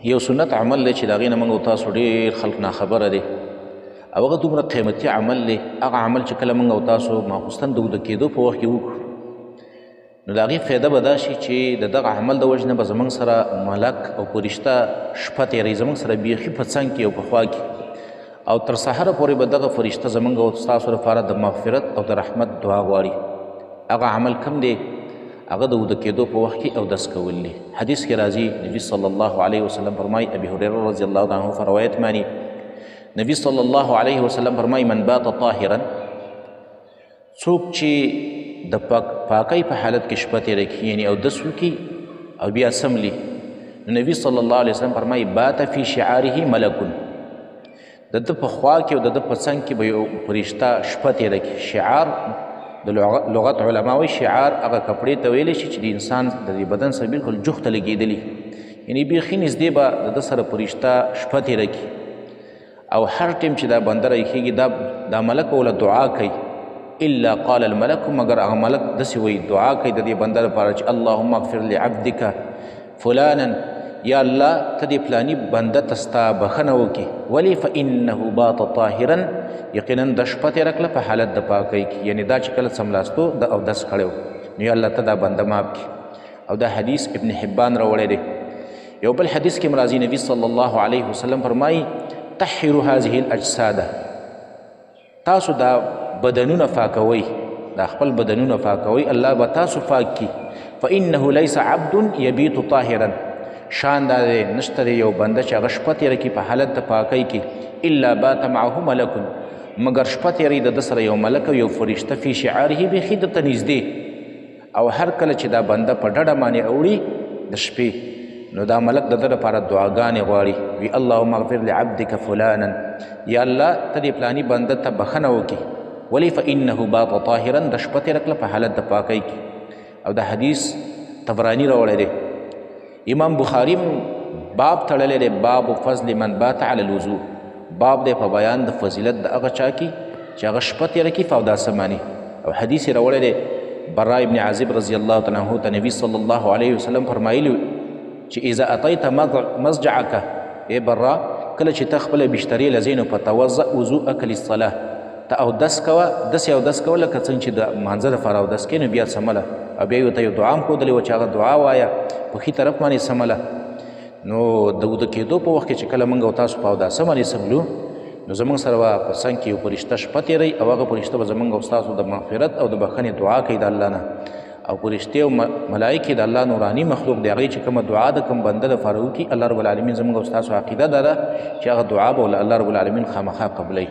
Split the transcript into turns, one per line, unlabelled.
یو سنت عمل دی چې د هغې نه موږ او تاسو ډېر خلک ناخبره دی او هغه دومره قیمتي عمل دی. هغه عمل چې کله موږ او تاسو ماخوستن د اوده کېدو په وخت کې وکړو نو د هغې فایده به دا شي چې د دغه عمل د وجې نه به زموږ سره ملک او فرشته شپه تېروي زموږ سره بیخي په څنګ کې او په خوا کې او تر سحره پورې به دغه فرشته زموږ او ستاسو لپاره د مغفرت او د رحمت دعا غواړي. هغه عمل کم دی؟ هغه د اوده کېدو په وخت کې اودس کول دي. حدیث کې راځي نبي صلی الله علیه وسلم فرمایي، ابي هریره رضی الله عنه په روایت مانی نبی صلی الله علیه وسلم فرمایي من بات طاهرا، څوک چې د پاکۍ په حالت کې شپه تېره کړي یعنې اودس وکړي او بیا څملي، نو نبي صلی الله علیه وسلم فرمایي بات فی شعاره ملکون، د ده په خوا کې او د ده په څنګ کې به یو فرشته شپه تېره کړي. شعار د لغت علما وایي شعار هغه کپړې ته ویلی شي چې د انسان د دې بدن سره بلکل جوخته لګېدلي، یعنې بیخي نږدې به د ده سره فرشته شپه تېره کړي او هر ټیم چې دا بنده راویښېږي دا ملک به ورله دعا کوي الا قال الملک، مگر هغه ملک داسې وایي دعا کوي د دې بنده لپاره چې اللهم اغفر لعبدک فلانا، یا الله ته دې فلاني بنده ته ستا بښنه وکړي، ولې فانه بات طاهرا، یقینا د شپه تېره کړه په حالت د پاکۍ کې، یعنې دا چې کله څملاستو د اودس کړی و نو یا الله ته دا بنده معاف کړي. او دا حدیث ابن حبان راوړی دی. یو بل حدیث کې مرازي نبي صلی الله علیه وسلم فرمایي طهروا هذه الاجساد، تاسو دا بدنونه پاکوئ، دا خپل بدنونه پاکوئ، الله به تاسو پاک کړي. فانه لیس عبد یبیت طاهرا، شان دا دی نشته دی یو بنده چې هغه شپه تېره کړي په حالت د پاکۍ کې الا بات معه ملک، مگر شپه تېروي د ده سره یو ملک او یو فرشته فی شعاره بیخي درته نږدې، او هر کله چې دا بنده په ډډه باندې اوړي د شپې نو دا ملک د ده لپاره دعاګانې غواړي، وي اللهم اغفر لعبدک فلانا، یا الله ته دې فلاني بنده ته بښنه وکړي، ولې فانه بات طاهرا، د شپه تېره کړه په حالت د پاکۍ کې. او دا حدیث طبراني راوړی دی. امام بخاري باب تړلی دی، باب فضل من بات علی الوضوء، باب دی په بیان د فضیلت د هغه چا کې چې هغه شپه تېره کړي په اوداسه باندې. او حدیث یې راوړی دی برا ابن عازب رضی الله تعالی عنه ته نبي صلی الله علیه وسلم فرمایلي چې اذا اتیت مضجعک، ای برا کله چې ته خپله بشترې لځې نو فتوضأ وضوءک للصلاه، ته اودس کوه داسې اودس کوه لکه څنګه چې د مانځه دپاره اودس کوې نو بیا څمله، او بیا ورته یو دعا هم ښودلې وه چې هغه دعا وایه په ښي طرف باندې څمله. نو د اوده کېدو په وخت کې چې کله موږ او تاسو په اوداسه باندې څملو نو زموږ سره به په څنګ کې یو فرشته شپه تېروي او هغه فرشته به زموږ او ستاسو د مغفرت او د بښنې دعا کوي د الله نه، او فرشتې او ملایکې د الله نوراني مخلوق د هغې چې کومه دعا د کوم بنده دپاره وکړي الله رب العالمین زموږ او ستاسو عقیده دا ده چې هغه دعا به الله رب العالمین خامخا قبلوي.